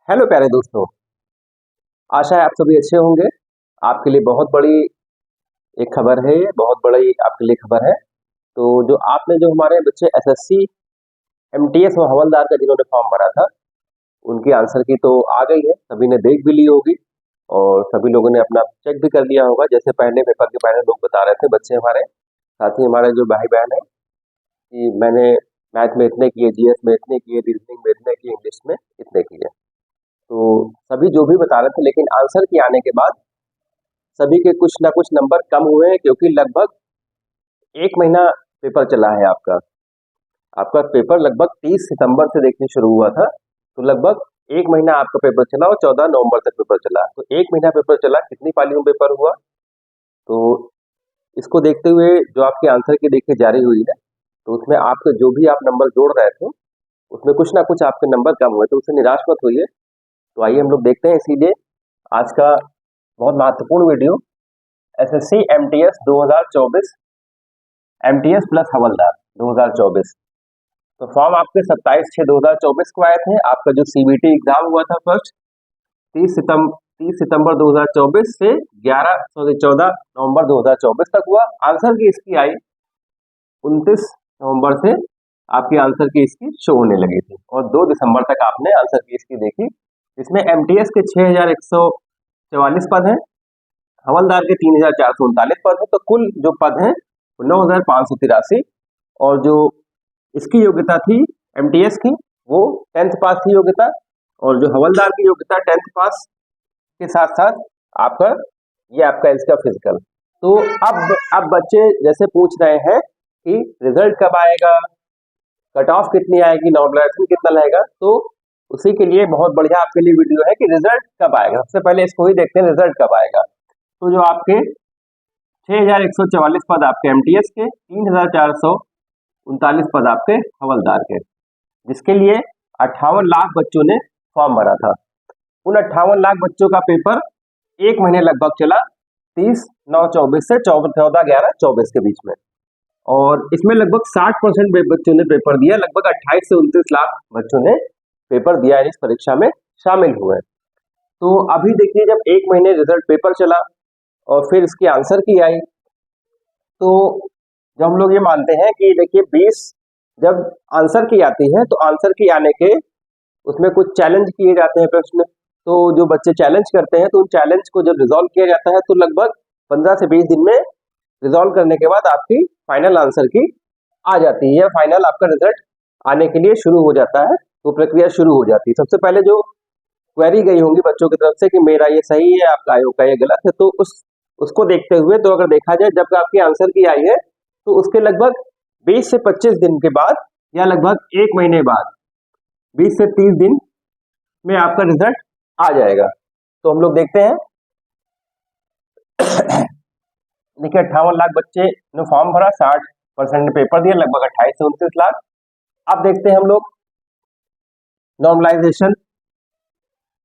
Hello प्यारे दोस्तों। आशा है आप सभी अच्छे होंगे। आपके लिए बहुत बड़ी एक खबर है, ये बहुत बड़ी आपके लिए खबर है। तो जो आपने जो हमारे बच्चे एसएससी एमटीएस और हवलदार का जिन्होंने फॉर्म भरा था, उनकी आंसर की तो आ गई है, सभी ने देख भी ली होगी और सभी लोगों ने अपना चेक भी कर लिया होगा। जैसे पहले पेपर के पहले लोग बता रहे थे, बच्चे हमारे साथ ही हमारे जो भाई बहन है कि मैंने मैथ में इतने किए, जीएस में इतने किए, रीजनिंग में इतने किए, इंग्लिश में इतने किए। तो सभी जो भी बता रहे थे, लेकिन आंसर की आने के बाद सभी के कुछ ना कुछ नंबर कम हुए हैं, क्योंकि लगभग 1 महीना पेपर चला है आपका। आपका पेपर लगभग 30 सितंबर से देखने शुरू हुआ था, तो लगभग 1 महीना आपका पेपर चला और 14 नवंबर तक पेपर चला। तो 1 महीना पेपर चला, कितनी पालियों में पेपर हुआ? तो इसको देखते हुए जो आपके आंसर की देखिए जारी हुई है, तो उसमें आपके जो भी आप नंबर जोड़ रहे थे, उसमें कुछ ना कुछ आपके नंबर कम हुए, तो उससे निराश मत होइए। तो आइए हम लोग देखते हैं इसीलिए आज का बहुत महत्वपूर्ण video, SSC MTS 2024, MTS plus हवलदार 2024। तो फॉर्म आपके 27/6/2024 को आए थे। आपका जो सीबीटी एग्जाम हुआ था फर्स्ट 30 सितंबर 2024 से 14 नवंबर 2024 तक हुआ। आंसर की इसकी आई 29 नवंबर से, आपकी आंसर की इसकी शो होने लगी थी और 2 दिसंबर तक आपने आंसर की इसकी देखी। इसमें एमटीएस के 6144 पद हैं, हवलदार के 3439 पद हैं। तो कुल जो पद हैं वो 9583। और जो इसकी योग्यता थी एमटीएस की, वो 10th पास की योग्यता, और जो हवलदार की योग्यता 10th पास के साथ साथ आपका ये आपका इसका फिजिकल। तो अब बच्चे जैसे पूछ रहे हैं कि रिजल्ट कब आएगा, कट ऑफ कितनी आएगी, नॉर्मलाइजेशन कितना रहेगा, तो उसी के लिए बहुत बढ़िया आपके लिए वीडियो है कि रिजल्ट कब आएगा। सबसे पहले इसको ही देखते हैं, रिजल्ट कब आएगा। तो जो आपके 6144 पद आपके एमटीएस के, 3439 पद आपके हवलदार के, जिसके लिए 58 लाख बच्चों ने फॉर्म भरा था। उन 58 लाख बच्चों का पेपर 1 महीने लगभग चला, 30/9/24 से 14/11/24 के बीच में। और इसमें लगभग 60% बच्चों ने पेपर दिया, लगभग 28 से 29 लाख बच्चों ने पेपर दिया, इस परीक्षा में शामिल हुए। तो अभी देखिए, जब 1 महीने रिजल्ट पेपर चला और फिर इसकी आंसर की आई, तो जब हम लोग ये मानते हैं कि देखिए 20 जब आंसर की आती है, तो आंसर की आने के उसमें कुछ चैलेंज किए जाते हैं प्रश्न। तो जो बच्चे चैलेंज करते हैं, तो उन चैलेंज को जब रिजॉल्व किया जाता है, तो लगभग 15 से 20 दिन में रिजॉल्व करने के बाद आपकी फाइनल आंसर की आ जाती है, फाइनल आपका रिजल्ट आने के लिए शुरू हो जाता है, वो प्रक्रिया शुरू हो जाती है। सबसे पहले जो क्वेरी गई होंगी बच्चों की तरफ से कि मेरा ये सही है, आपका आयोग का ये गलत है, तो उसको देखते हुए, तो अगर देखा जाए जब आपकी आंसर की आई है, तो उसके लगभग 20 से 25 दिन के बाद या लगभग 1 महीने बाद 20 से 30 दिन में आपका रिजल्ट आ जाएगा। तो हम लोग देखते हैं। देखिए 58 लाख बच्चे ने फॉर्म भरा, 60% ने पेपर दिया, लगभग 28 से 29 लाख। अब देखते हैं हम लोग नॉर्मलाइजेशन।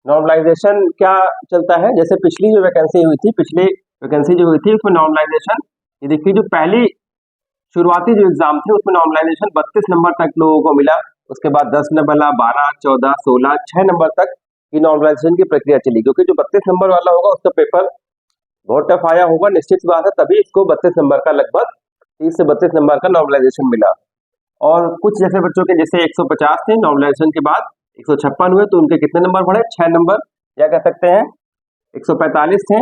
नॉर्मलाइजेशन क्या चलता है? जैसे पिछली जो वैकेंसी हुई थी, पिछली वैकेंसी जो हुई थी, उसमें नॉर्मलाइजेशन, ये देखिए जो पहली शुरुआती जो एग्जाम थे, उसमें नॉर्मलाइजेशन 32 नंबर तक लोगों को मिला। उसके बाद 10 नंबर, 12, 14, 16, 6 नंबर तक की नॉर्मलाइजेशन की प्रक्रिया चली, क्योंकि जो 32 नंबर वाला होगा उसका पेपर बहुत टफ आया होगा, निश्चित सी बात है, तभी इसको 32 नंबर का लगभग 30 से 32 नंबर का नॉर्मलाइजेशन मिला। और कुछ जैसे बच्चों के जैसे 150 थे, नॉर्मलाइजेशन के बाद 156 हुए, तो उनके कितने नंबर बढ़े? 6 नंबर, या कह सकते हैं 145 थे,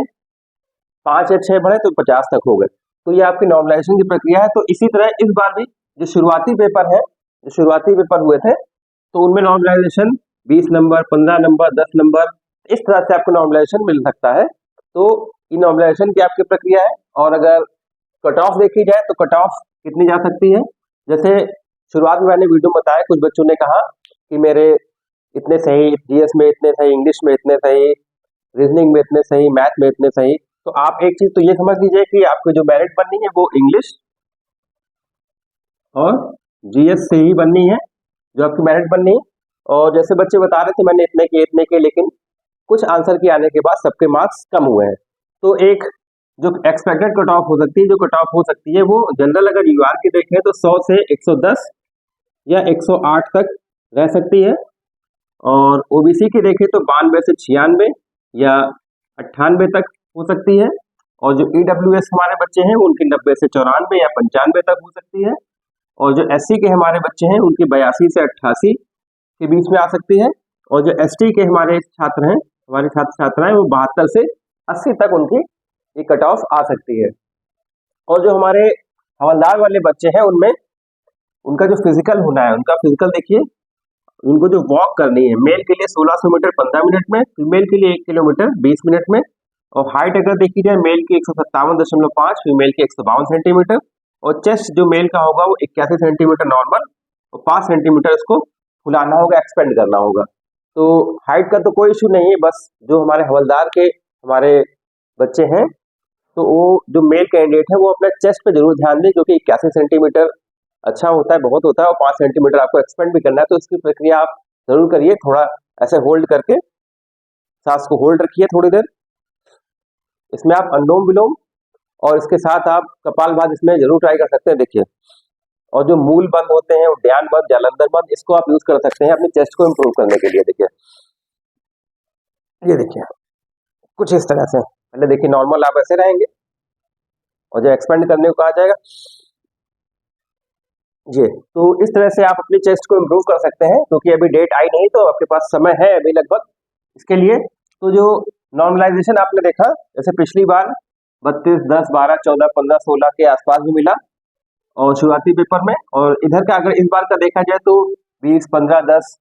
5 या 6 बढ़े तो 50 तक हो गए। तो ये आपकी नॉर्मलाइजेशन की प्रक्रिया है। तो इसी तरह इस बार भी जो शुरुआती पेपर है, जो शुरुआती पेपर हुए थे, तो उनमें नॉर्मलाइजेशन 20 नंबर, 15 नंबर, 10 नंबर, इस तरह से आपको नॉर्मलाइजेशन मिल सकता है। तो ये नॉर्मलाइजेशन की आपकी प्रक्रिया है। और अगर कट ऑफ देखी जाए, तो कट ऑफ कितनी जा सकती है? जैसे शुरुआत में मैंने वीडियो में बताया, कुछ बच्चों ने कहा कि मेरे इतने सही, जीएस में इतने सही, इंग्लिश में इतने सही, रीजनिंग में इतने सही, मैथ में इतने सही। तो आप एक चीज तो ये समझ लीजिए कि आपकी जो मेरिट बननी है वो इंग्लिश और जीएस से ही बननी है, जो आपकी मेरिट बननी है। और जैसे बच्चे बता रहे थे, मैंने इतने के, लेकिन कुछ आंसर के आने के बाद सबके मार्क्स कम हुए हैं। तो एक जो एक्सपेक्टेड कट ऑफ हो सकती है, जो कट ऑफ हो सकती है, वो जनरल अगर यूआर की देखें तो 100 से 110 या 108 तक रह सकती है। और ओबीसी की देखें तो 92 से 96 या 98 तक हो सकती है। और जो ईडब्ल्यूएस हमारे बच्चे हैं उनकी 90 से 94 या 95 तक हो सकती है। और जो एससी के हमारे बच्चे हैं उनकी 82 से 88 के बीच में आ सकती है। और जो एसटी के हमारे छात्र हैं, हमारे छात्र छात्राएं, वो 72 से 80 तक उनकी ये कट ऑफ आ सकती है। और जो हमारे हवलदार वाले बच्चे हैं उनमें उनका जो फिजिकल होना है, उनका फिजिकल देखिए, उनको जो वॉक करनी है, मेल के लिए 1600 मीटर 15 मिनट में, फीमेल के लिए 1 किलोमीटर 20 मिनट में। और हाइट अगर देखी जाए, मेल की 157.5, फीमेल की 152 सेंटीमीटर। और चेस्ट जो मेल का होगा वो 81 सेंटीमीटर नॉर्मल, और 5 सेंटीमीटर इसको फुलाना होगा, एक्सपेंड करना होगा। तो हाइट का तो कोई इशू नहीं है, बस जो हमारे हवलदार के हमारे बच्चे हैं तो वो जो मेल कैंडिडेट है वो अपना चेस्ट पे जरूर ध्यान दें, क्योंकि 81 सेंटीमीटर अच्छा होता है, बहुत होता है, और 5 सेंटीमीटर आपको एक्सपेंड भी करना है। तो इसकी प्रक्रिया आप जरूर करिए, थोड़ा ऐसे होल्ड करके सांस को होल्ड रखिए थोड़ी देर। इसमें आप अनुलोम विलोम और इसके साथ आप कपालभाति इसमें जरूर ट्राई कर सकते हैं, देखिए। और जो मूल बंद होते हैं, ध्यान बंद, जालंधर बंद, इसको आप यूज कर सकते हैं अपने चेस्ट को इम्प्रूव करने के लिए। देखिए, ये देखिए कुछ इस तरह से, पहले देखिए नॉर्मल आप ऐसे रहेंगे, और जो एक्सपेंड करने को कहा जाएगा जी, तो इस तरह से आप अपनी चेस्ट को इम्प्रूव कर सकते हैं, क्योंकि अभी डेट आई नहीं तो आपके पास समय है अभी लगभग इसके लिए। तो जो नॉर्मलाइजेशन आपने देखा, जैसे पिछली बार 32, 10, 12, 14, 15, 16 के आसपास भी मिला और शुरुआती पेपर में, और इधर का अगर इस बार का देखा जाए तो 20, 15, 10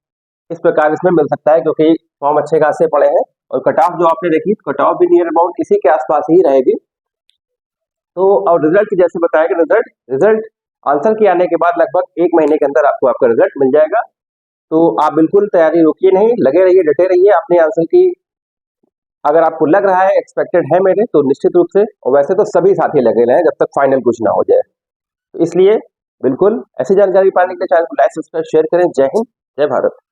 इस प्रकार इसमें मिल सकता है, क्योंकि फॉर्म अच्छे खासे पड़े हैं। और कट ऑफ जो आपने देखी, कट ऑफ भी नियर अबाउट इसी के आसपास ही रहेगी। तो और रिजल्ट जैसे बताया कि रिजल्ट आंसर के आने के बाद लगभग 1 महीने के अंदर आपको आपका रिजल्ट मिल जाएगा। तो आप बिल्कुल तैयारी रोकिए नहीं, लगे रहिए, डटे रहिए अपने आंसर की। अगर आपको लग रहा है, एक्सपेक्टेड है मेरे, तो निश्चित रूप से, और वैसे तो सभी साथी लगे रहे जब तक फाइनल कुछ ना हो जाए। तो इसलिए बिल्कुल ऐसी जानकारी पाने के लिए चैनल को लाइक, सब्सक्राइब, शेयर करें। जय हिंद, जय भारत।